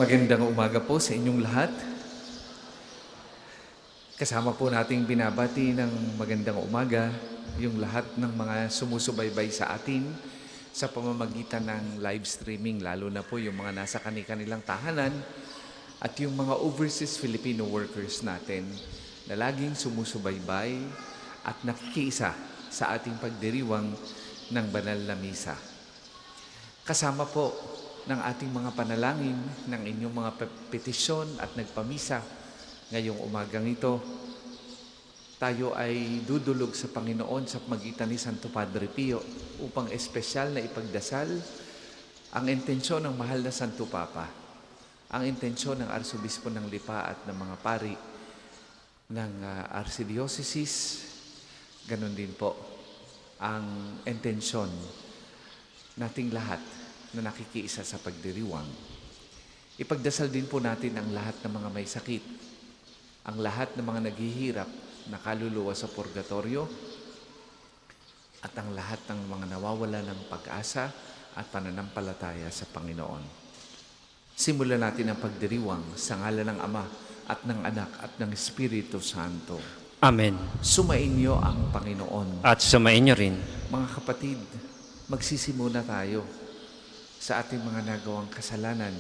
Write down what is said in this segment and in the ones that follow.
Magandang umaga po sa inyong lahat. Kasama po nating binabati ng magandang umaga yung lahat ng mga sumusubaybay sa atin sa pamamagitan ng live streaming, lalo na po yung mga nasa kanilang tahanan at yung mga overseas Filipino workers natin na laging sumusubaybay at nakikiisa sa ating pagdiriwang ng banal na misa. Kasama po ng ating mga panalangin, ng inyong mga petisyon at nagpamisa ngayong umagang ito, tayo ay dudulog sa Panginoon sa pagitan ni Santo Padre Pio upang espesyal na ipagdasal ang intensyon ng mahal na Santo Papa, ang intensyon ng Arsobispo ng Lipa at ng mga pari ng Archdiocese, ganun din po ang intensyon nating lahat na nakikiisa sa pagdiriwang. Ipagdasal din po natin ang lahat ng mga may sakit, ang lahat ng mga naghihirap na kaluluwa sa purgatorio, at ang lahat ng mga nawawala ng pag-asa at pananampalataya sa Panginoon. Simulan natin ang pagdiriwang sa ngalan ng Ama at ng Anak at ng Espiritu Santo. Amen. Sumainyo ang Panginoon. At sumainyo rin. Mga kapatid, magsisimula tayo sa ating mga nagawang kasalanan,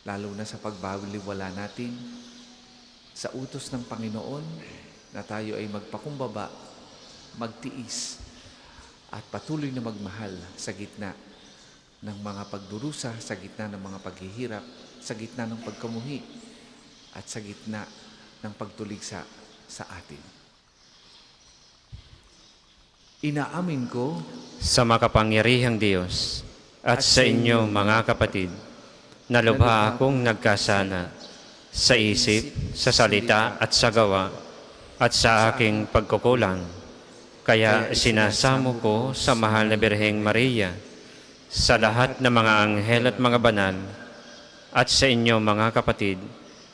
lalo na sa pagbawaliwala natin sa utos ng Panginoon na tayo ay magpakumbaba, magtiis, at patuloy na magmahal sa gitna ng mga pagdurusa, sa gitna ng mga paghihirap, sa gitna ng pagkamuhi, at sa gitna ng pagtuligsa sa atin. Inaamin ko Sa makapangyarihang Diyos at sa inyo mga kapatid, na lubha akong nagkasala sa isip, sa salita at sa gawa at sa aking pagkukulang. Kaya sinasamo ko sa mahal na Birheng Maria, sa lahat ng mga anghel at mga banal, at sa inyo mga kapatid,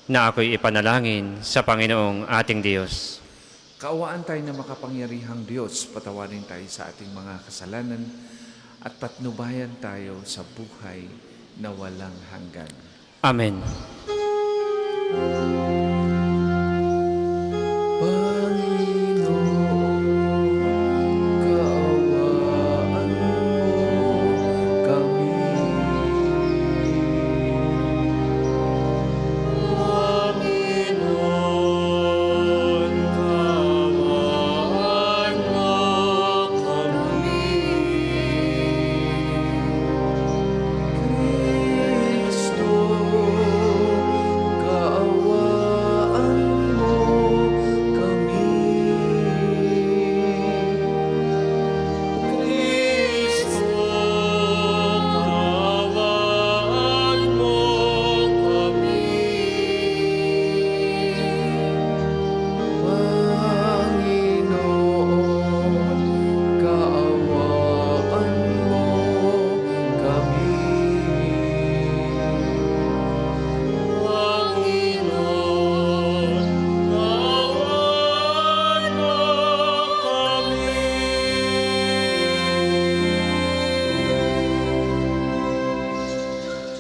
na ako'y ipanalangin sa Panginoong ating Diyos. kaawaan tayo na makapangyarihang Diyos, patawarin tayo sa ating mga kasalanan at patnubayan tayo sa buhay na walang hanggan. Amen.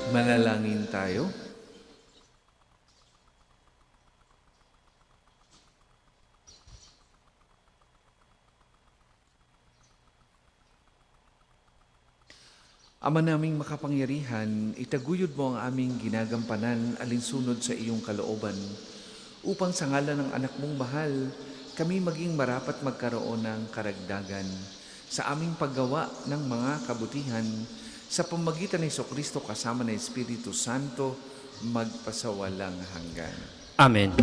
Manalangin tayo. Ama naming makapangyarihan, itaguyod mo ang aming ginagampanan alinsunod sa iyong kalooban, upang sa ngalan ng anak mong mahal, kami maging marapat magkaroon ng karagdagan sa aming paggawa ng mga kabutihan sa pamamagitan ni Jesucristo kasama ng Espiritu Santo, magpasawalang hanggan. Amen.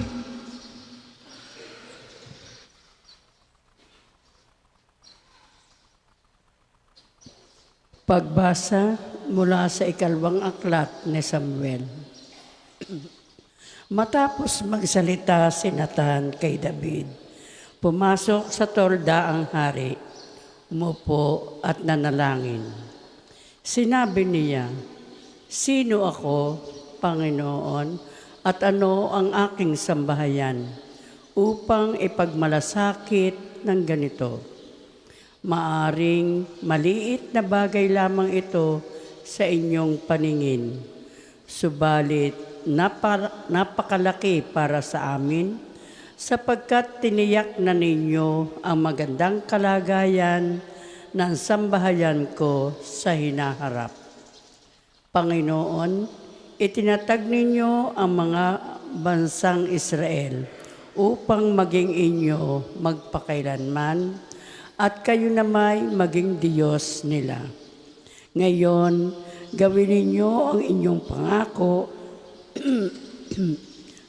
Pagbasa mula sa ikalawang aklat ni Samuel. Matapos magsalita si Nathan kay David, pumasok sa tolda ang hari, umupo at nanalangin. Sinabi niya, "Sino ako, Panginoon, at ano ang aking sambahayan upang ipagmalasakit ng ganito? Maaring maliit na bagay lamang ito sa inyong paningin. Subalit napakalaki para sa amin sapagkat tiniyak na ninyo ang magandang kalagayan ng sambahayan ko sa hinaharap. Panginoon, itinatag ninyo ang mga bansang Israel upang maging inyo magpakailanman at kayo namay maging Diyos nila. Ngayon, gawin ninyo ang inyong pangako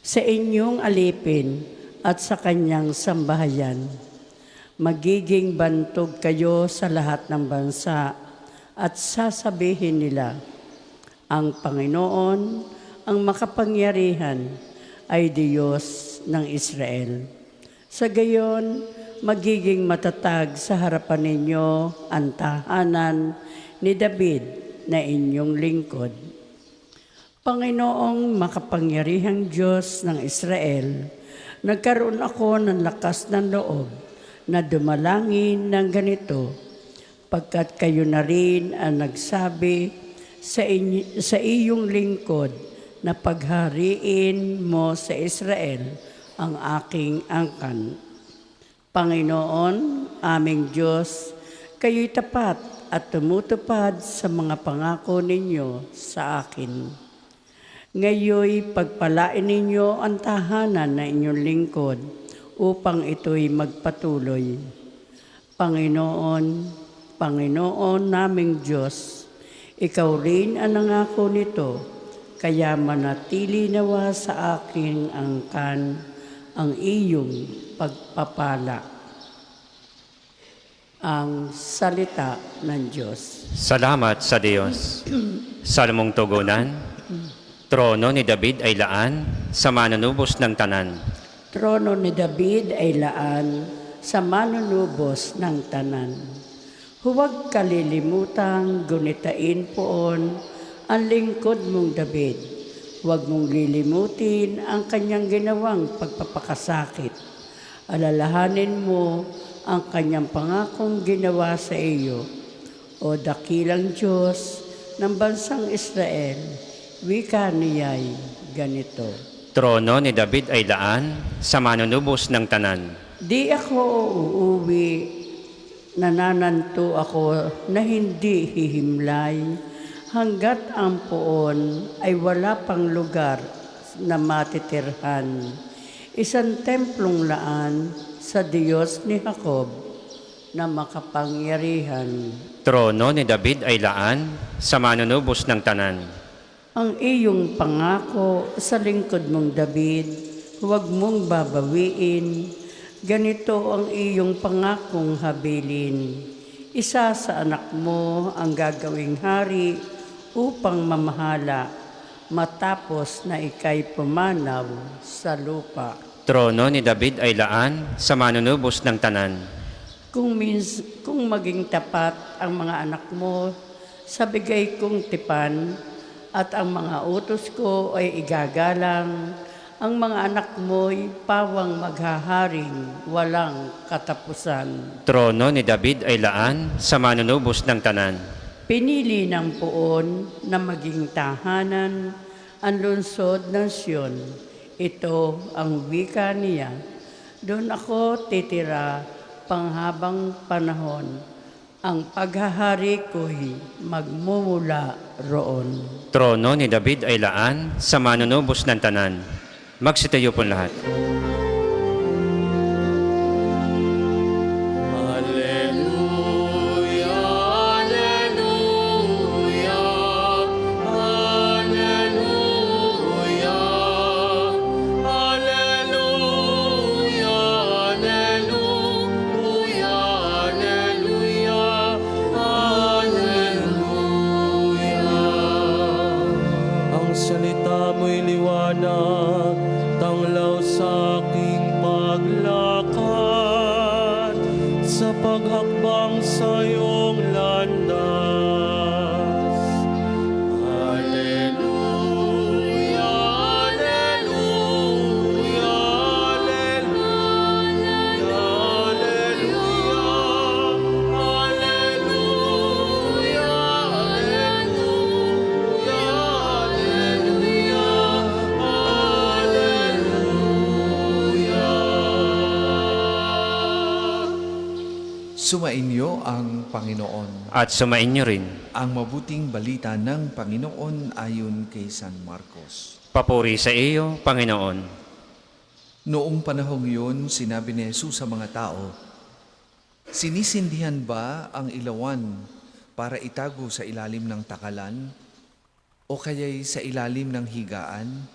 sa inyong alipin at sa kanyang sambahayan. Magiging bantog kayo sa lahat ng bansa at sasabihin nila, ang Panginoon, ang makapangyarihan, ay Diyos ng Israel. Sa gayon, magiging matatag sa harapan ninyo ang tahanan ni David na inyong lingkod. Panginoong makapangyarihang Diyos ng Israel, nagkaroon ako ng lakas ng loob na dumalangin ng ganito, pagkat kayo na rin ang nagsabi sa iyong lingkod na paghariin mo sa Israel ang aking angkan. Panginoon, aming Diyos, kayo'y tapat at tumutupad sa mga pangako ninyo sa akin. Ngayoy pagpalain ninyo ang tahanan na inyong lingkod upang ito'y magpatuloy. Panginoon naming Diyos, ikaw rin ang nangako nito, kaya manatili nawa sa aking angkan ang iyong pagpapala. Ang salita ng Diyos. Salamat sa Diyos. Salmong tugunan, trono ni David ay laan sa manunubos ng tanan. Trono ni David ay laan sa manunubos ng tanan. Huwag kalilimutang gunitain poon ang lingkod mong David. Huwag mong lilimutin ang kanyang ginawang pagpapakasakit. Alalahanin mo ang kanyang pangakong ginawa sa iyo. O dakilang Diyos ng bansang Israel, wika niya'y ganito. Trono ni David ay laan sa manunubos ng tanan. Di ako uuwi, nanananto ako na hindi hihimlay, hanggat ang poon ay wala pang lugar na matitirhan. Isang templong laan sa Diyos ni Jacob na makapangyarihan. Trono ni David ay laan sa manunubos ng tanan. Ang iyong pangako sa lingkod mong David, huwag mong babawiin. Ganito ang iyong pangakong habilin. Isa sa anak mo ang gagawing hari upang mamahala, matapos na ika'y pumanaw sa lupa. Trono ni David ay laan sa manunubos ng tanan. Kung maging tapat ang mga anak mo sa bigay kong tipan at ang mga utos ko ay igagalang, ang mga anak mo'y pawang maghaharing walang katapusan. Trono ni David ay laan sa manunubos ng tanan. Pinili ng poon na maging tahanan ang lungsod ng Sion. Ito ang wika niya. Doon ako titira panghabang panahon. Ang paghahari ko'y magmumula roon. Trono ni David ay laan sa manunubos ng tanan. Magsitayo po lahat. Salita mo'y liwanag, tanglaw sa aking paglakad, sa paghakbang sa iyong landas. Alleluia, alleluia, alleluia, alleluia, alleluia, alleluia. Sumainyo ang Panginoon. At sumainyo rin. Ang mabuting balita ng Panginoon ayon kay San Marcos. Papuri sa iyo, Panginoon. Noong panahong yun, sinabi ni Jesus sa mga tao, "Sinisindihan ba ang ilawan para itago sa ilalim ng takalan o kaya'y sa ilalim ng higaan?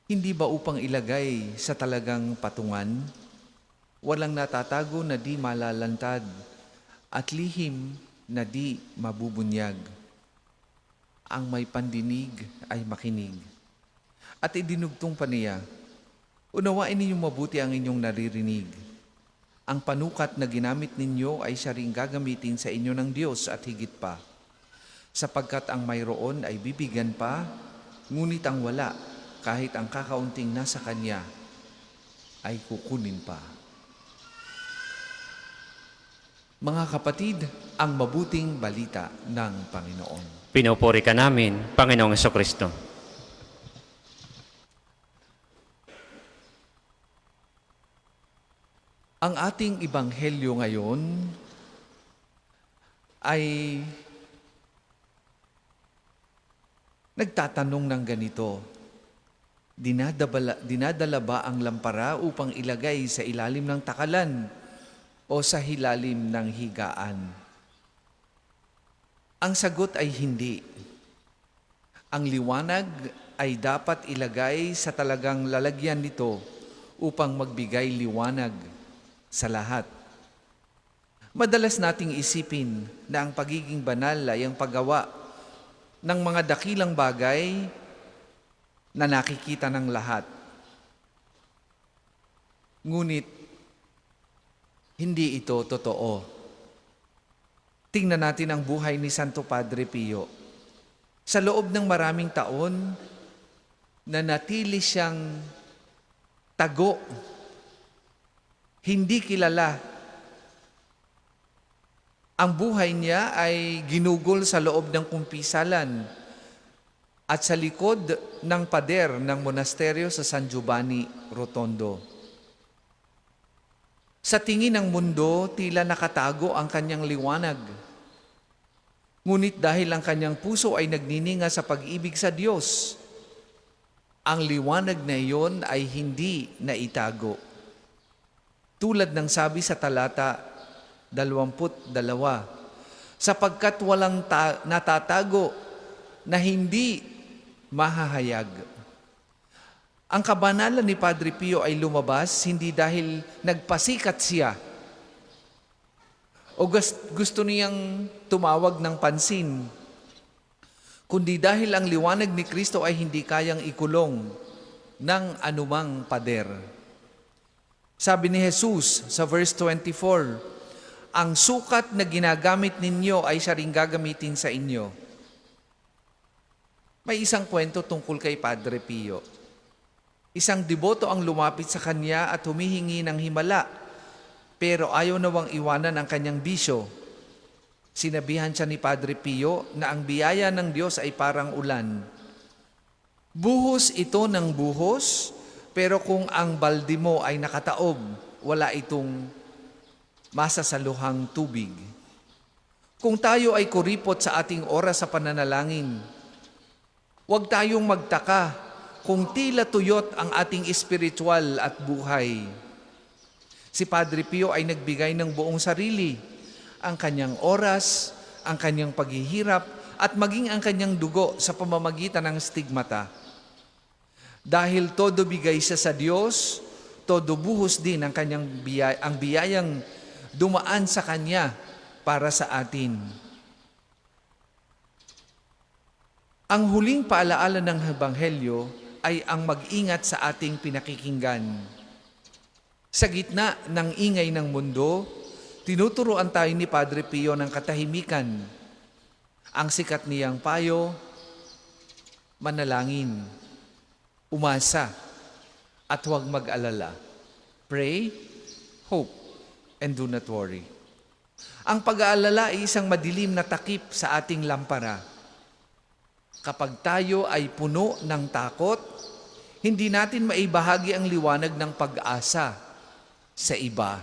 Hindi ba upang ilagay sa talagang patungan? Walang natatago na di malalantad at lihim na di mabubunyag. Ang may pandinig ay makinig." At idinugtong pa niya, "Unawain ninyong mabuti ang inyong naririnig. Ang panukat na ginamit ninyo ay siya ring gagamitin sa inyo ng Diyos at higit pa. Sapagkat ang mayroon ay bibigyan pa, ngunit ang wala, kahit ang kakaunting nasa kanya, ay kukunin pa." Mga kapatid, ang mabuting balita ng Panginoon. Pinupuri ka namin, Panginoong Jesucristo. Ang ating ibanghelyo ngayon ay nagtatanong ng ganito, dinadala ba ang lampara upang ilagay sa ilalim ng takalan o sa hilalim ng higaan? Ang sagot ay hindi. Ang liwanag ay dapat ilagay sa talagang lalagyan nito upang magbigay liwanag sa lahat. Madalas nating isipin na ang pagiging banal ay ang paggawa ng mga dakilang bagay na nakikita ng lahat. Ngunit, hindi ito totoo. Tingnan natin ang buhay ni Santo Padre Pio. Sa loob ng maraming taon, nanatili siyang tago, hindi kilala. Ang buhay niya ay ginugol sa loob ng kumpisalan at sa likod ng pader ng monasteryo sa San Giovanni Rotondo. Sa tingin ng mundo, tila nakatago ang kanyang liwanag. Ngunit dahil ang kanyang puso ay nagnininga sa pag-ibig sa Diyos, ang liwanag na iyon ay hindi naitago. Tulad ng sabi sa talata 22, sapagkat walang natatago na hindi mahahayag. Ang kabanalan ni Padre Pio ay lumabas hindi dahil nagpasikat siya o gusto niyang tumawag ng pansin, kundi dahil ang liwanag ni Kristo ay hindi kayang ikulong ng anumang pader. Sabi ni Jesus sa verse 24, "Ang sukat na ginagamit ninyo ay siya ring gagamitin sa inyo." May isang kwento tungkol kay Padre Pio. Isang deboto ang lumapit sa kanya at humihingi ng himala, pero ayaw nawang iwanan ang kanyang bisyo. Sinabihan siya ni Padre Pio na ang biyaya ng Diyos ay parang ulan. Buhos ito ng buhos, pero kung ang balde mo ay nakataob, wala itong masasaluhang tubig. Kung tayo ay kuripot sa ating oras sa pananalangin, huwag tayong magtaka kung tila tuyot ang ating espiritual at buhay. Si Padre Pio ay nagbigay ng buong sarili, ang kanyang oras, ang kanyang paghihirap, at maging ang kanyang dugo sa pamamagitan ng stigmata. Dahil todo bigay siya sa Diyos, todo buhos din ang ang biyayang dumaan sa Kanya para sa atin. Ang huling paalaala ng Ebanghelyo ay ang mag-ingat sa ating pinakikinggan. Sa gitna ng ingay ng mundo, tinuturuan tayo ni Padre Pio ng katahimikan. Ang sikat niyang payo, manalangin, umasa, at huwag mag-alala. Pray, hope, and do not worry. Ang pag-aalala ay isang madilim na takip sa ating lampara. Kapag tayo ay puno ng takot, hindi natin maibahagi ang liwanag ng pag-asa sa iba.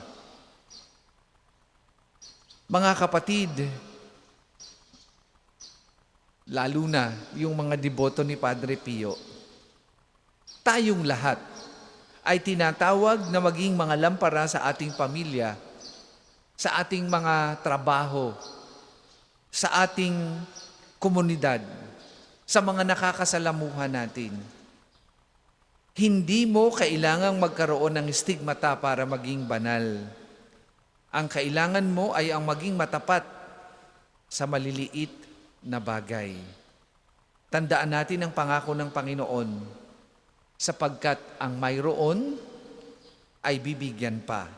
Mga kapatid, lalo na yung mga deboto ni Padre Pio, tayong lahat ay tinatawag na maging mga lampara sa ating pamilya, sa ating mga trabaho, sa ating komunidad, sa mga nakakasalamuhan natin. Hindi mo kailangang magkaroon ng stigmata para maging banal. Ang kailangan mo ay ang maging matapat sa maliliit na bagay. Tandaan natin ang pangako ng Panginoon, sapagkat ang mayroon ay bibigyan pa.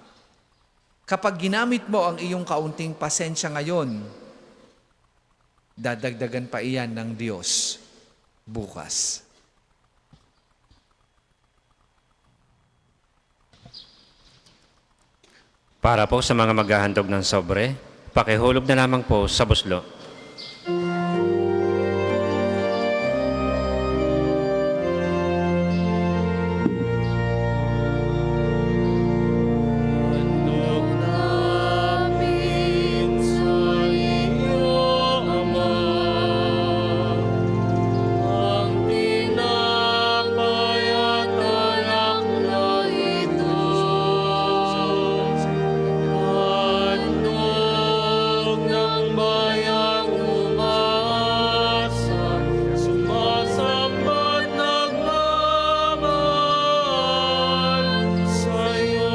Kapag ginamit mo ang iyong kaunting pasensya ngayon, dadagdagan pa iyan ng Diyos bukas. Para po sa mga maghahandog ng sobre, pakihulog na lamang po sa buslo. Handog namin sa iyo, Ama, ang tinapay at alak na ito. Handog ng bayang umaasan, sumasambat nagmamahal sa iyo.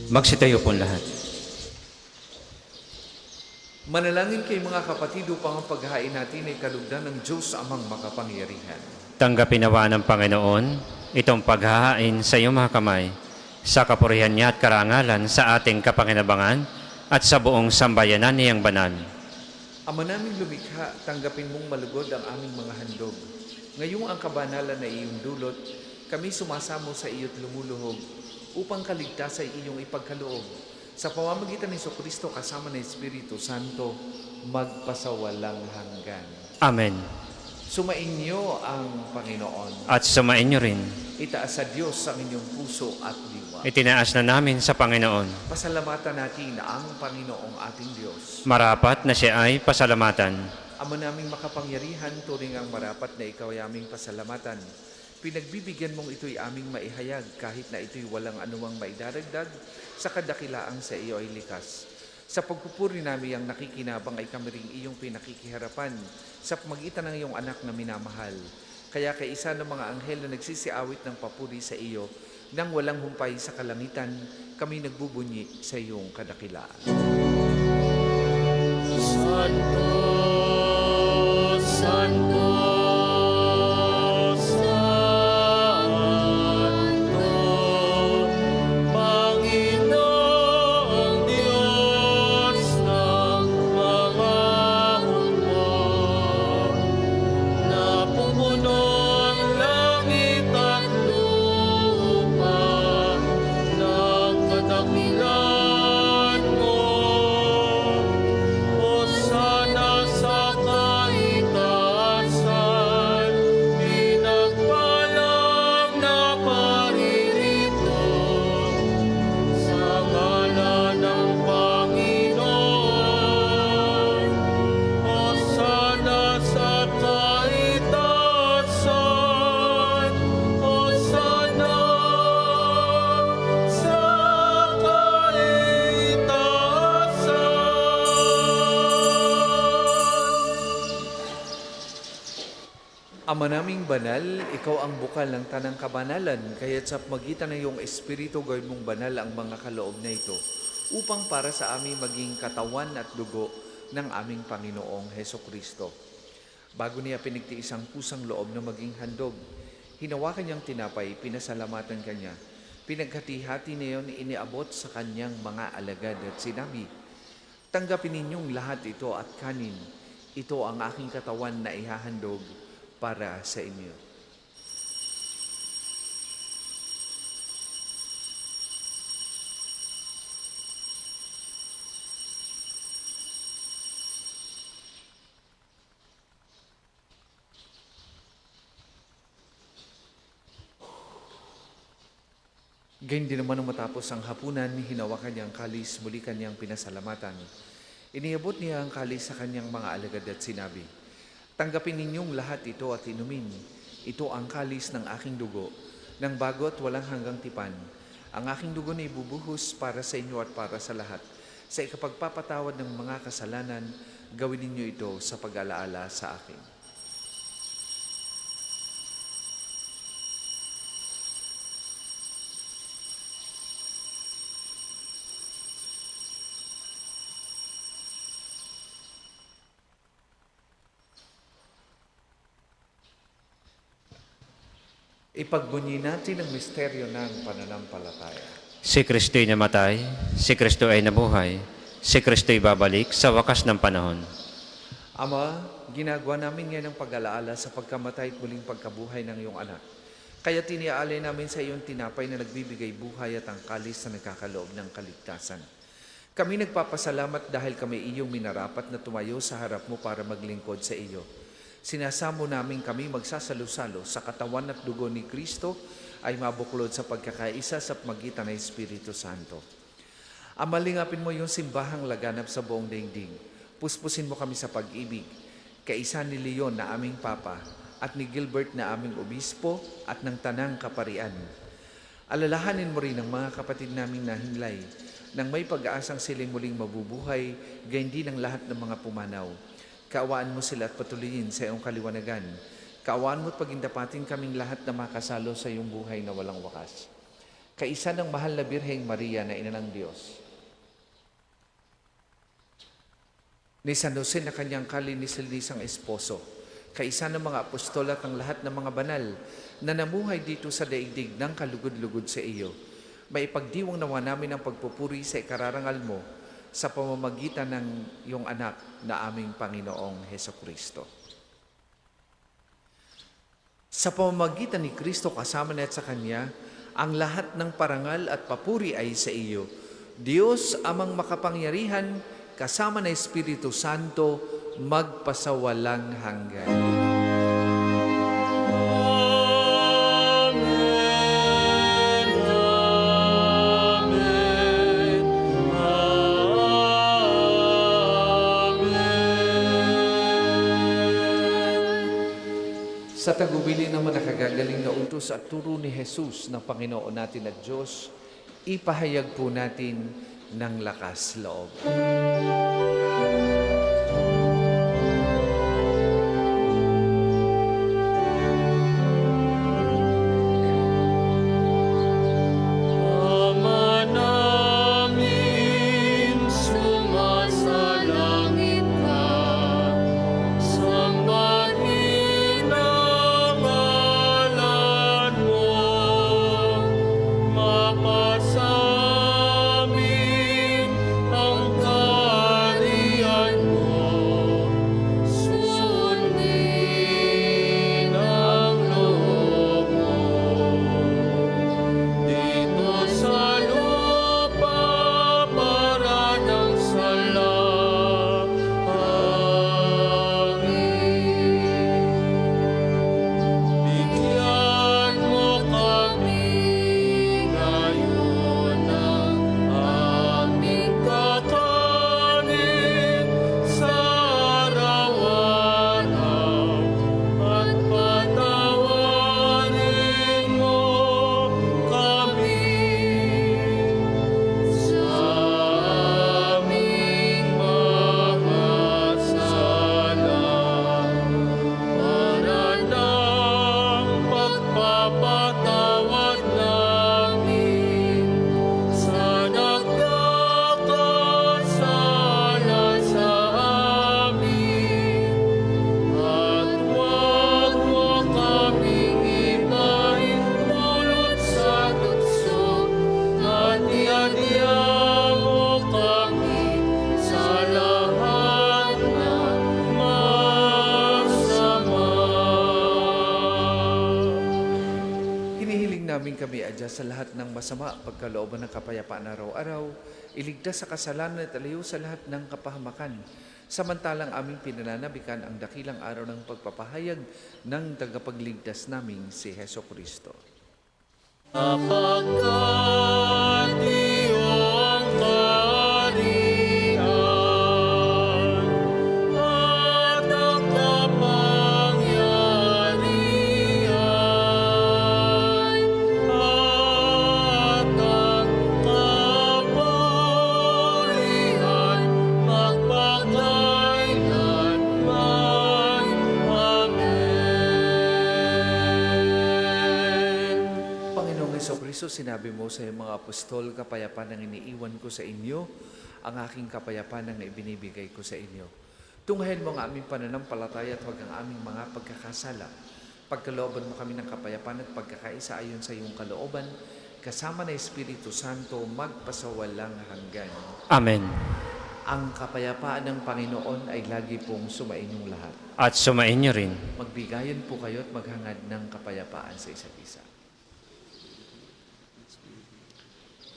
Magsitayo po lahat. Manalangin kay mga kapatid upang ang paghahain natin ay kalugdan ng Diyos amang makapangyarihan. Tanggapin nawa ng Panginoon itong paghahain sa iyong mga kamay, sa kapurihan niya at karangalan sa ating kapakinabangan at sa buong sambayanan niyang banal. Ama naming lumikha, tanggapin mong malugod ang aming mga handog. Ngayong ang kabanalan na iyong dulot, kami sumasamo sa iyo't lumuluhog upang kaligtas ay iyong ipagkaloob. Sa pamamagitan ni Jesucristo kasama ng Espiritu Santo, magpasawalang hanggan. Amen. Sumainyo ang Panginoon. At sumain niyo rin. Itaas sa Diyos ang inyong puso at diwa. Itinaas na namin sa Panginoon. Pasalamatan natin ang Panginoong ating Diyos. Marapat na siya ay pasalamatan. Ama naming makapangyarihan, turing ang marapat na ikaw ay aming pasalamatan. Pinagbibigyan mong ito'y aming maihayag kahit na ito'y walang anumang maidaragdag sa kadakilaang sa iyo ay likas. Sa pagpupuri namin ang nakikinabang ay kami ring iyong pinakikiharapan sa pamagitan ng iyong anak na minamahal. Kaya kay isa ng mga anghel na nagsisiawit ng papuri sa iyo, nang walang humpay sa kalangitan, kami nagbubunyi sa iyong kadakilaan. Santo, Santo, Santo, Panginoong Diyos ng mga hukbo, napupuno ang langit at lupa ng kadakilan mo. Hosana sa kaitaasan, pinagpalang na paririto sa ngalan ng Panginoon. Hosana sa kaitaasan, Hosana sa kaitaasan. Ama naming banal, ikaw ang bukal ng tanang kabanalan, kaya't sa magitan ng iyong Espiritu gawin mong banal ang mga kaloob na ito, upang para sa amin maging katawan at dugo ng aming Panginoong Heso Kristo. Bago niya pinigtiis ang pusang loob na maging handog, hinawakan niyang tinapay, pinasalamatan kanya. Pinaghati-hati na iyon, iniabot sa kanyang mga alagad at sinabi, "Tanggapin ninyong lahat ito at kanin. Ito ang aking katawan na ihahandog para sa inyo." Gayun din naman nung matapos ang hapunan, hinawakan niya ang kalis, muli kanyang pinasalamatan. Iniabot niya ang kalis sa kanyang mga alagad at sinabi, "Tanggapin ninyong lahat ito at inumin. Ito ang kalis ng aking dugo, ng bago at walang hanggang tipan. Ang aking dugo na ibubuhos para sa inyo at para sa lahat. Sa ikapagpapatawad ng mga kasalanan, gawin ninyo ito sa pag-alaala sa akin." Ipagbunyi natin ang misteryo ng pananampalataya. Si Kristo'y namatay, si Kristo ay nabuhay, si Kristo'y babalik sa wakas ng panahon. Ama, ginagawa namin ngayon ang pag-alaala sa pagkamatay at muling pagkabuhay ng iyong anak. Kaya tiniaalay namin sa iyong tinapay na nagbibigay buhay at ang kalis na nagkakaloob ng kaligtasan. Kami nagpapasalamat dahil kami iyong minarapat na tumayo sa harap mo para maglingkod sa iyo. Sinasamo namin kami magsasalo-salo sa katawan at dugo ni Kristo ay mabuklod sa pagkakaisa sa pagitan ng Espiritu Santo. Amalingapin mo yung simbahang laganap sa buong daigdig. Puspusin mo kami sa pag-ibig. Kaisa ni Leon na aming Papa at ni Gilbert na aming Obispo at ng Tanang Kaparian. Alalahanin mo rin ang mga kapatid naming nahinlay nang may pag-aasang silang muling mabubuhay, gayon din ang lahat ng mga pumanaw. Kaawaan mo sila at patuloyin sa iyong kaliwanagan. Kaawaan mo at pagindapatin kaming lahat na makasalo sa iyong buhay na walang wakas. Kaisa ng mahal na Birheng Maria na Ina ng Diyos, ni San Jose na kanyang kalinilisang esposo, kaisa ng mga apostol at ang lahat ng mga banal na namuhay dito sa daigdig ng kalugod-lugod sa iyo, maipagdiwang nawa namin ang pagpupuri sa ikararangal mo sa pamamagitan ng iyong anak na aming Panginoong Heso Kristo. Sa pamamagitan ni Kristo kasama na at sa Kanya, ang lahat ng parangal at papuri ay sa iyo, Diyos amang makapangyarihan, kasama na Espiritu Santo, magpasawalang hanggan. Sa tagubilin naman nakagagaling na utos at turo ni Jesus ng Panginoon natin at Diyos, ipahayag po natin ng lakas loob. Ama namin, sumasalangit ka, sambahin ang ngalan mo, mapasamin ang kaharian Hinihiling namin kami, Adya, sa lahat ng masama, pagkalooban ng kapayapaan araw-araw, iligtas sa kasalanan at alayo sa lahat ng kapahamakan. Samantalang aming pinananabikan ang dakilang araw ng pagpapahayag ng tagapagligtas naming si Heso Kristo. Sapagkat iyong kaharian at ang kapangyarihan at ang kapurihan magpakailanman. Amen. Panginoong Hesukristo, sinabi mo sa iyong mga apostol, kapayapaan ang iniiwan ko sa inyo, ang aking kapayapaan ang ibinibigay ko sa inyo. Tunghayan mo ang aming pananampalataya at huwag ang aming mga pagkakasala. Pagkalooban mo kami ng kapayapaan at pagkakaisa ayon sa iyong kalooban, kasama na Espiritu Santo, magpasawalang hanggan. Amen. Ang kapayapaan ng Panginoon ay lagi pong sumainyong lahat. At sumain niyo rin. Magbigayan po kayo at maghangad ng kapayapaan sa isa't isa.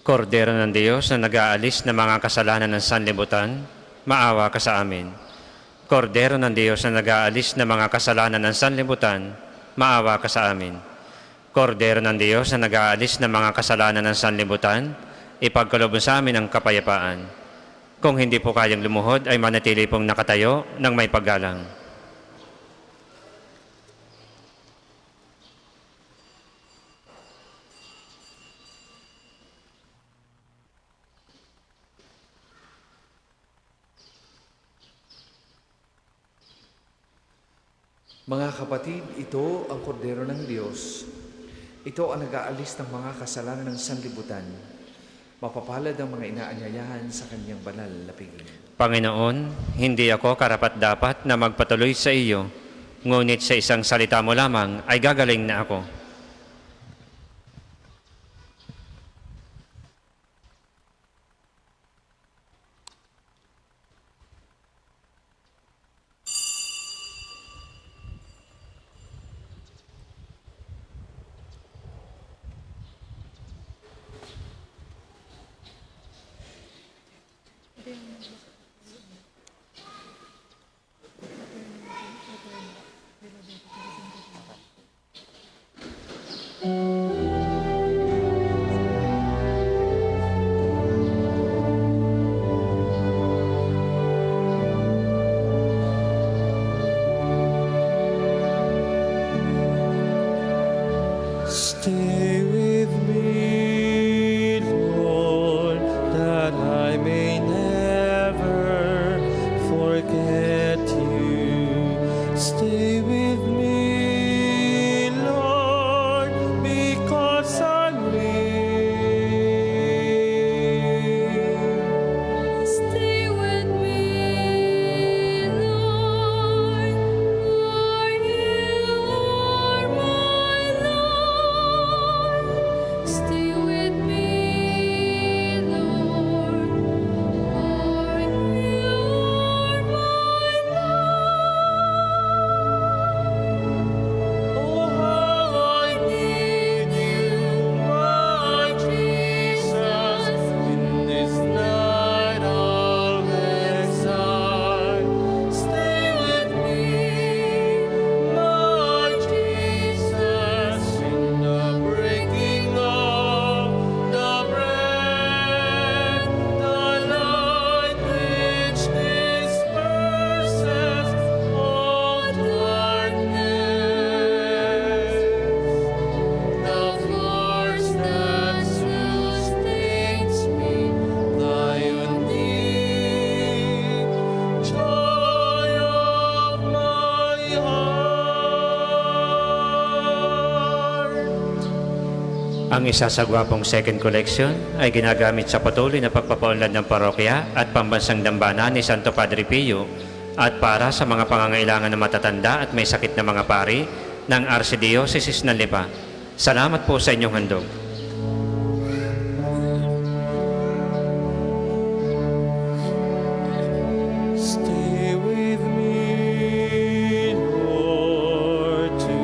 Kordero ng Diyos na nag-aalis ng mga kasalanan ng sanlibutan, maawa ka sa amin. Kordero ng Diyos na nag-aalis ng mga kasalanan ng sanlibutan, maawa ka sa amin. Kordero ng Diyos na nag-aalis ng mga kasalanan ng sanlibutan, ipagkaloob sa amin ang kapayapaan. Kung hindi po kayang lumuhod, ay manatili pong nakatayo ng may paggalang. Mga kapatid, ito ang kordero ng Diyos. Ito ang nag-aalis ng mga kasalanan ng sanlibutan. Mapapalad ang mga inaanyayahan sa kanyang banal na piging. Panginoon, hindi ako karapat-dapat na magpatuloy sa iyo, ngunit sa isang salita mo lamang ay gagaling na ako. Stay with me, Lord, that I may never forget you. Stay with me, Lord, because I'm weak. Stay with me, Lord, for you are my Lord. Stay with me, Lord, for you are my Oh, how I need you, my Jesus, in this night of exile. Stay with me, my Jesus, in the breaking of the bread, the light which disperses all darkness. The force that sustains me, thy unique joy of my heart. Ang isa sa gwapong second collection ay ginagamit sa patuloy na pagpapaunlad ng parokya at pambansang dambana ni Santo Padre Pio at para sa mga pangangailangan ng matatanda at may sakit na mga pari ng Archdiocese ng Lipa. Salamat po sa inyong handog. Stay with me, Lord, to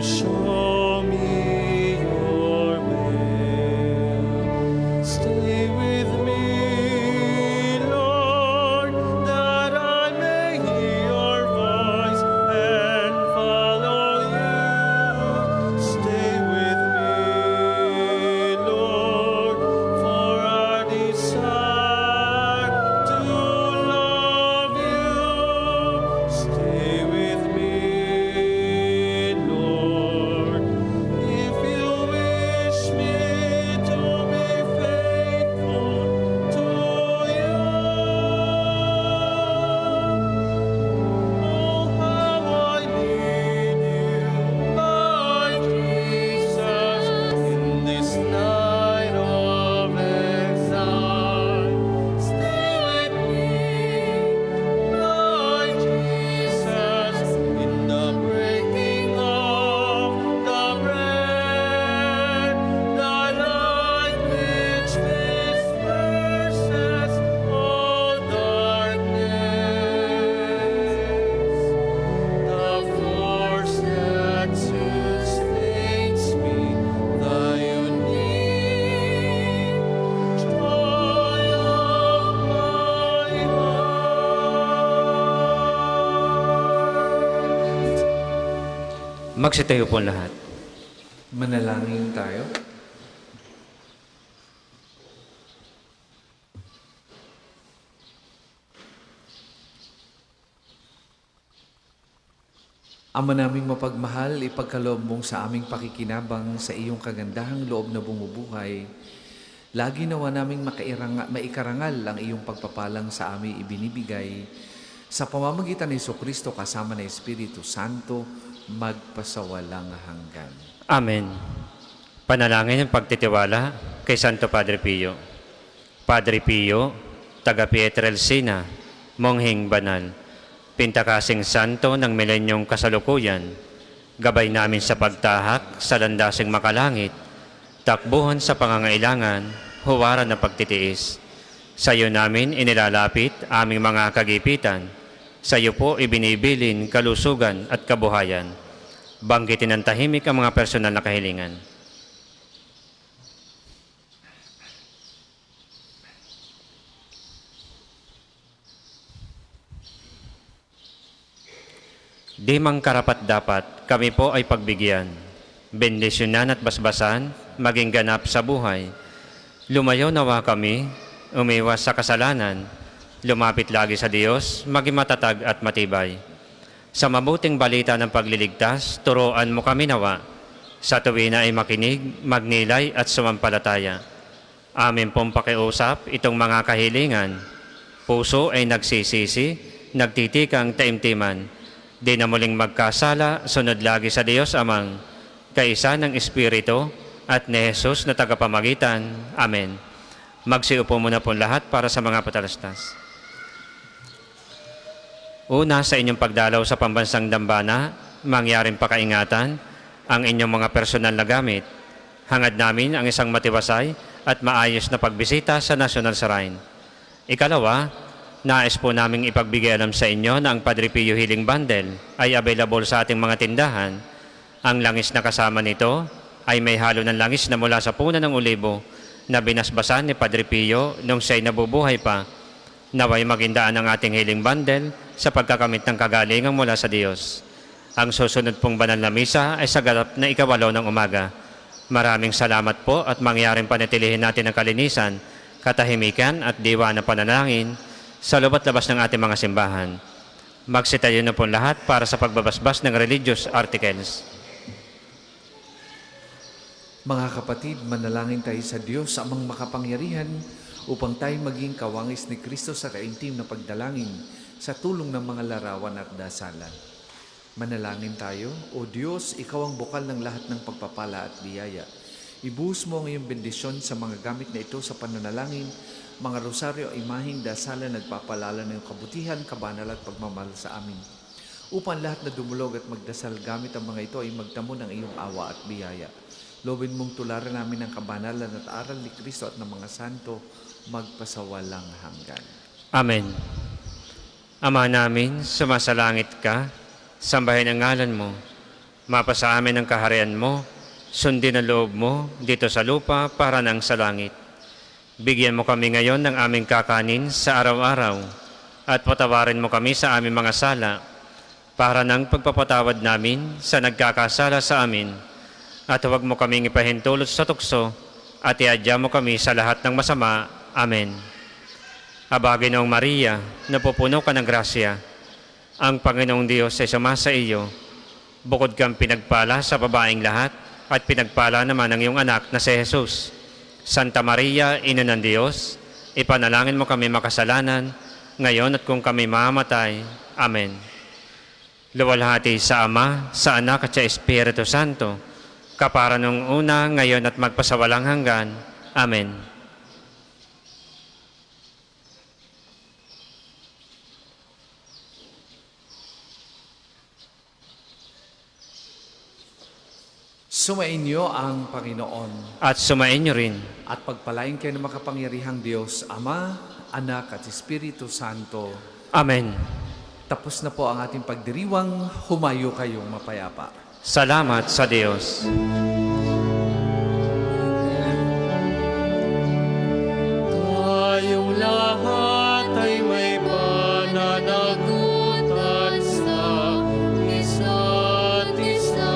show me your Magsitayo po lahat. Manalangin tayo. Ama naming mapagmahal, ipagkaloob mong sa aming pakikinabang sa iyong kagandahang loob na bumubuhay. Lagi nawa naming maikarangal ang iyong pagpapalang sa aming ibinibigay. Sa pamamagitan ni Jesucristo kasama ng Espiritu Santo, magpasawalang hanggan. Amen. Panalangin ng pagtitiwala kay Santo Padre Pio. Padre Pio, taga Pietrelcina, mongheng banal, pintakasing santo ng milenyong kasalukuyan, gabay namin sa pagtahak sa landasing makalangit, takbuhan sa pangangailangan, huwaran na pagtitiis. Sa iyo namin inilalapit aming mga kagipitan, sa iyo po ibinibilin kalusugan at kabuhayan. Banggitin ng tahimik ang mga personal na kahilingan. Di mang karapat-dapat, kami po ay pagbigyan. Bendisyonan at basbasan, maging ganap sa buhay. Lumayo nawa kami, umiwas sa kasalanan, lumapit lagi sa Diyos, maging matatag at matibay. Sa mabuting balita ng pagliligtas, turuan mo kami nawa. Sa tuwina ay makinig, magnilay at sumampalataya. Amin pong pakiusap itong mga kahilingan. Puso ay nagsisisi, nagtitikang taimtiman. Di na muling magkasala, sunod lagi sa Diyos Amang, kaisa ng Espiritu at ni Jesus na tagapamagitan. Amen. Magsiupo muna po lahat para sa mga patalastas. Una, sa inyong pagdalaw sa pambansang dambana, mangyaring pakaingatan ang inyong mga personal na gamit. Hangad namin ang isang matiwasay at maayos na pagbisita sa National Shrine. Ikalawa, nais po naming ipagbigay alam sa inyo na ang Padre Pio Healing Bundle ay available sa ating mga tindahan. Ang langis na kasama nito ay may halo ng langis na mula sa puno ng olibo na binasbasan ni Padre Pio nung siya'y nabubuhay pa. Naway magindaan ang ating Healing Bundle sa pagkakamit ng kagalingan mula sa Diyos. Ang susunod pong banal na misa ay sa ganap na 8 ng umaga. Maraming salamat po at mangyaring panatilihin natin ang kalinisan, katahimikan at diwa na panalangin sa loob at labas ng ating mga simbahan. Magsitayo na po lahat para sa pagbabasbas ng religious articles. Mga kapatid, manalangin tayo sa Diyos amang makapangyarihan upang tayo maging kawangis ni Kristo sa kaintim na pagdalangin sa tulong ng mga larawan at dasalan. Manalangin tayo. O Diyos, Ikaw ang bukal ng lahat ng pagpapala at biyaya. Ibuhos mo ang iyong bendisyon sa mga gamit na ito sa pananalangin, mga rosaryo, imaheng, dasalan, nagpapalala ng kabutihan, kabanal at pagmamahal sa amin. Upang lahat na dumulog at magdasal gamit ang mga ito ay magtamo ng iyong awa at biyaya. Lobin mong tularan namin ang kabanalan at aral ni Kristo at ng mga santo, magpasawalang hanggan. Amen. Ama namin, sumasalangit ka, sambahin ang ngalan mo, mapasa amin ang kaharian mo, sundin ang loob mo dito sa lupa para nang sa langit. Bigyan mo kami ngayon ng aming kakanin sa araw-araw at patawarin mo kami sa aming mga sala para nang pagpapatawad namin sa nagkakasala sa amin. At huwag mo kaming ipahintulot sa tukso at iadya mo kami sa lahat ng masama. Amen. Aba, Ginoong Maria, napupuno ka ng grasya. Ang Panginoong Diyos ay sumasa iyo. Bukod kang pinagpala sa babaeng lahat at pinagpala naman ang iyong anak na si Jesus. Santa Maria, Ina ng Diyos, ipanalangin mo kami makasalanan, ngayon at kung kami mamamatay. Amen. Luwalhati sa Ama, sa Anak at sa Espiritu Santo, kapara nung una, ngayon at magpasawalang hanggan. Amen. Sumainyo ang Panginoon At sumain niyo rin. at pagpalain kayo ng makapangyarihang Diyos, Ama, Anak at Espiritu Santo. Amen. Tapos na po ang ating pagdiriwang, humayo kayong mapayapa. Salamat sa Diyos. Tayong lahat ay may pananagutan sa isa't isa.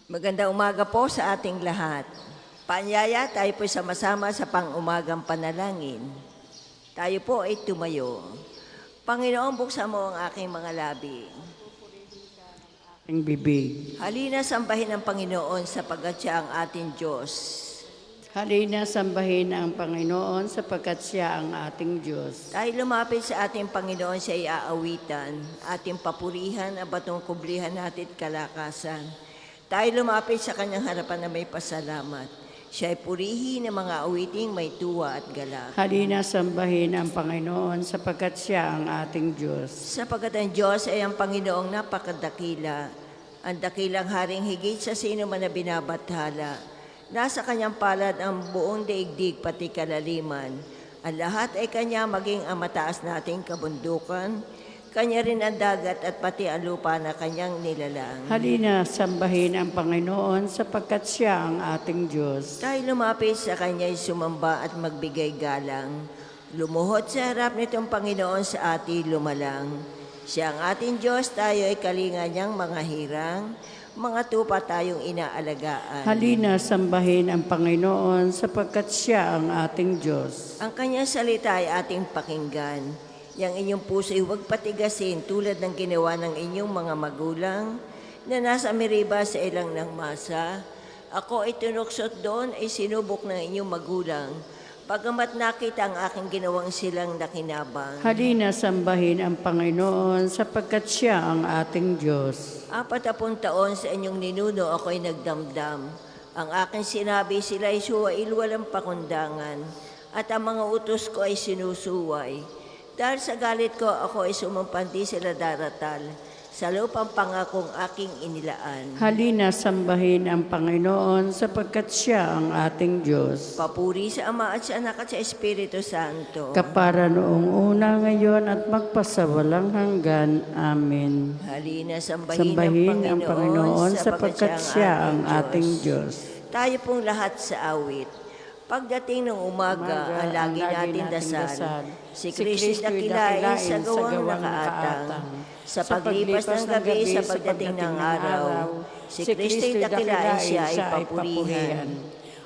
Magandang umaga po sa ating lahat. Paanyaya, tayo po sama-sama sa pang-umagang panalangin. Tayo po ay tumayo. Panginoon, buksan mo ang aking mga labi. Ang bibig. Halina sambahin ang Panginoon sapagkat siya ang ating Diyos. Halina sambahin ang Panginoon sapagkat siya ang ating Diyos. Tayo lumapit sa ating Panginoon, siya ay aawitan. Ating papurihan ang batong kublihan natin at kalakasan. Tayo lumapit sa kanyang harapan na may pasalamat. Siya ay purihin ng mga awiting may tuwa at galak. Halina sambahin ang Panginoon sapagkat siya ang ating Diyos. Sapagkat ang Diyos ay ang Panginoong napakadakila, ang dakilang haring higit sa sino man na binabathala. Nasa kanyang palad ang buong daigdig pati kalaliman. Ang lahat ay kanya maging ang mataas nating kabundukan. Kanya rin ang dagat at pati ang lupa na kanyang nilalang. Halina sambahin ang Panginoon sapagkat siya ang ating Diyos. Tayo lumapit sa kanya'y sumamba at magbigay galang. Lumuhod sa harap nitong Panginoon sa ating lumalang. Siya ang ating Diyos, tayo ay kalinga niyang mga hirang. Mga tupa tayong inaalagaan. Halina sambahin ang Panginoon sapagkat siya ang ating Diyos. Ang kanyang salita ay ating pakinggan. Yang inyong puso'y huwag patigasin tulad ng ginawa ng inyong mga magulang na nasa Meriba sa ilang ng masa. Ako ay tinuksot doon ay sinubok ng inyong magulang. Pagamat nakita ang aking ginawang silang nakinabang. Halina sambahin ang Panginoon sapagkat siya ang ating Diyos. 40 taon sa inyong ninuno ako'y nagdamdam. Ang aking sinabi sila ay suwail walang pakundangan, at ang mga utos ko ay sinusuway. Dahil sa galit ko ako ay sumumpandi sila daratal sa lupang pangakong aking inilaan. Halina sambahin ang Panginoon sapagkat siya ang ating Diyos. Papuri sa Ama at sa Anak at sa Espiritu Santo. Kapara noong una, ngayon at magpasawalang hanggan. Amen. Halina Sambahin ang Panginoon sapagkat siya ang ating Diyos. Tayo pong lahat sa awit. Pagdating ng umaga, ang lagi natin dasal. Si Kristo'y dakilain sa gawang nakaatang. Sa paglipas ng gabi, sa pagdating ng araw, si Kristo'y dakilain, siya ay papurihan.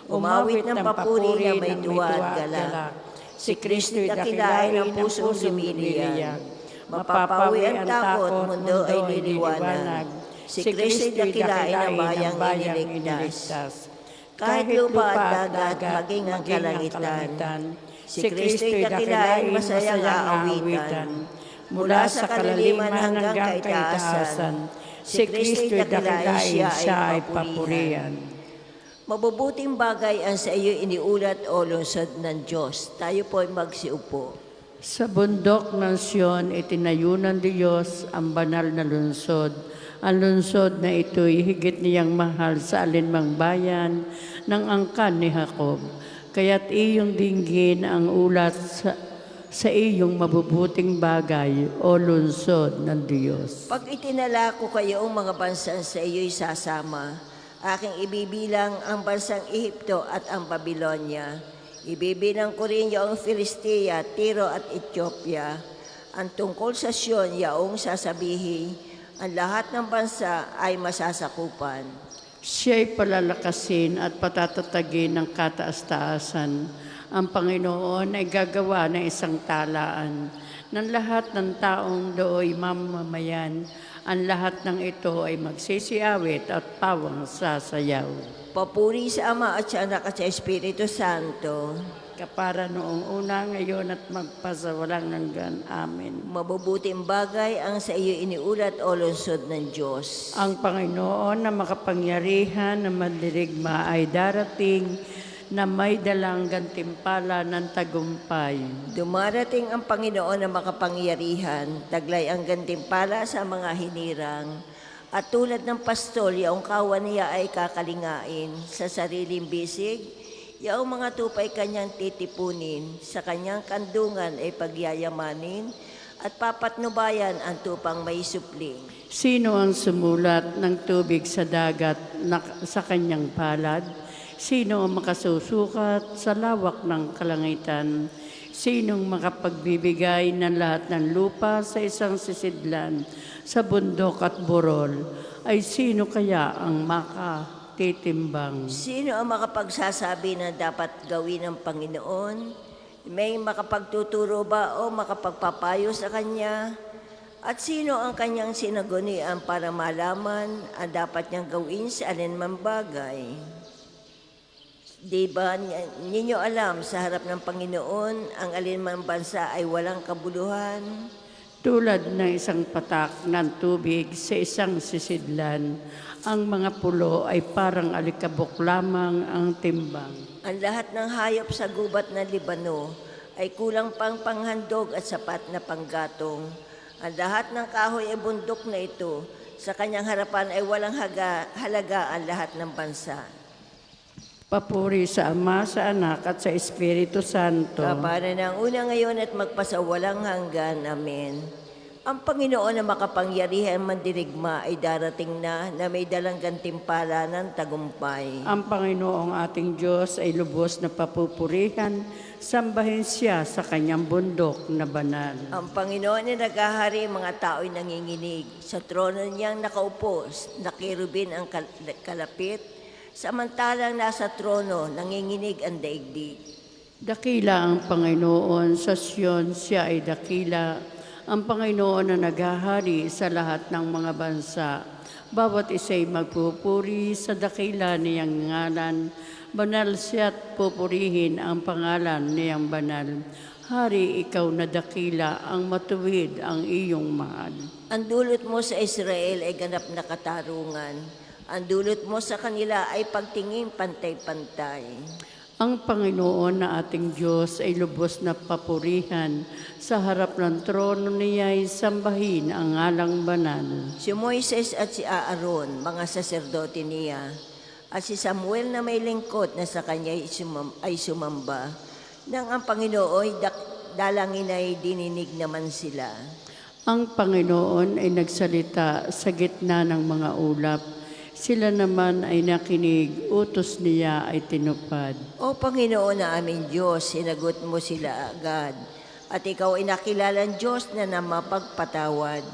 Umawit ng papuri na may duwa at galak. Si Kristo'y dakilain ang pusong lumiliyag. Mapapawi ang takot, mundo ay liliwanag. Si Kristo'y dakilain ang bayang iniligtas. Kahit lupa at dagat, maging ang kalangitan. Si Kristo'y dakilain, masayang aawitan. Mula sa kalaliman hanggang kaitaasan, si Kristo'y dakilain, siya ay papurihan. Mabubuting bagay ang sa iyo iniulat o lungsod ng Diyos. Tayo po ay magsiupo. Sa bundok ng Sion, itinayo ng Diyos ang banal na lungsod. Ang lungsod na ito'y higit niyang mahal sa alinmang bayan ng angkan ni Jacob. Kaya't iyong dinggin ang ulat sa iyong mabubuting bagay o lungsod ng Diyos. Pag itinala ko kayong mga bansa sa iyo'y sasama, aking ibibilang ang bansang Ehipto at ang Babylonia. Ibibilang ko rin yaong Filistia, Tiro at Ethiopia. Ang tungkol sa Sion, yaong sasabihin, ang lahat ng bansa ay masasakupan. Siya'y palalakasin at patatatagin ng kataas-taasan. Ang Panginoon ay gagawa ng isang talaan ng lahat ng taong dooy mamamayan. Ang lahat ng ito ay magsisiawit at pawang sasayaw. Papuri sa Ama at sa Anak at sa Espiritu Santo. Kapara noong una, ngayon at magpasawalang hanggan. Amen. Mabubuting bagay ang sa iyo iniulat o lungsod ng Diyos. Ang Panginoon na makapangyarihan na mandirigma ay darating na may dalang gantimpala ng tagumpay. Dumarating ang Panginoon na makapangyarihan, taglay ang gantimpala sa mga hinirang. At tulad ng pastol, yaong kawan niya ay kakalingain sa sariling bisig, yaong mga tupay kanyang titipunin, sa kanyang kandungan ay pagyayamanin, at papatnubayan ang tupang may supling. Sino ang sumulat ng tubig sa dagat sa kanyang palad? Sino ang makasusukat sa lawak ng kalangitan? Sinong makapagbibigay ng lahat ng lupa sa isang sisidlan, sa bundok at burol? Ay sino kaya ang makatitimbang? Sino ang makapagsasabi na dapat gawin ng Panginoon? May makapagtuturo ba o makapagpapayo sa Kanya? At sino ang Kanyang sinagunian para malaman ang dapat niyang gawin sa alinmang bagay? Di ba ninyo alam sa harap ng Panginoon ang alinmang bansa ay walang kabuluhan? Tulad ng isang patak ng tubig sa isang sisidlan, ang mga pulo ay parang alikabok lamang ang timbang. Ang lahat ng hayop sa gubat ng Libano ay kulang pang panghandog at sapat na panggatong. Ang lahat ng kahoy ay bundok na ito. Sa kanyang harapan ay walang halaga ang lahat ng bansa. Papuri sa Ama, sa Anak at sa Espiritu Santo. Kapara ng una ngayon at magpasawalang hanggan. Amen. Ang Panginoon na makapangyarihan mandirigma ay darating na may dalang gantimpala ng tagumpay. Ang Panginoong ating Diyos ay lubos na papupurihan, sambahin siya sa kanyang bundok na banal. Ang Panginoon na naghahari, mga tao'y nanginginig. Sa trono niyang nakaupo, na kerubin ang kalapit. Samantalang nasa trono, nanginginig ang daigdig. Dakila ang Panginoon, sa Siyon siya ay dakila. Ang Panginoon na naghahari sa lahat ng mga bansa. Bawat isa'y magpupuri sa dakila niyang ngalan. Banal siya't pupurihin ang pangalan niyang banal. Hari, ikaw na dakila, ang matuwid ang iyong mahal. Ang dulot mo sa Israel ay ganap na katarungan. Ang dulot mo sa kanila ay pagtingin pantay-pantay. Ang Panginoon na ating Diyos ay lubos na papurihan. Sa harap ng trono niya ay sambahin ang ngalang banal. Si Moises at si Aaron, mga saserdote niya, at si Samuel na may lingkod na sa kanya ay sumamba. Nang ang Panginoon dalangin ay dininig naman sila. Ang Panginoon ay nagsalita sa gitna ng mga ulap. Sila naman ay nakinig, utos niya ay tinupad. O Panginoon na aming Diyos, sinagot mo sila agad. At ikaw ay nakilalang Diyos na mapagpatawad.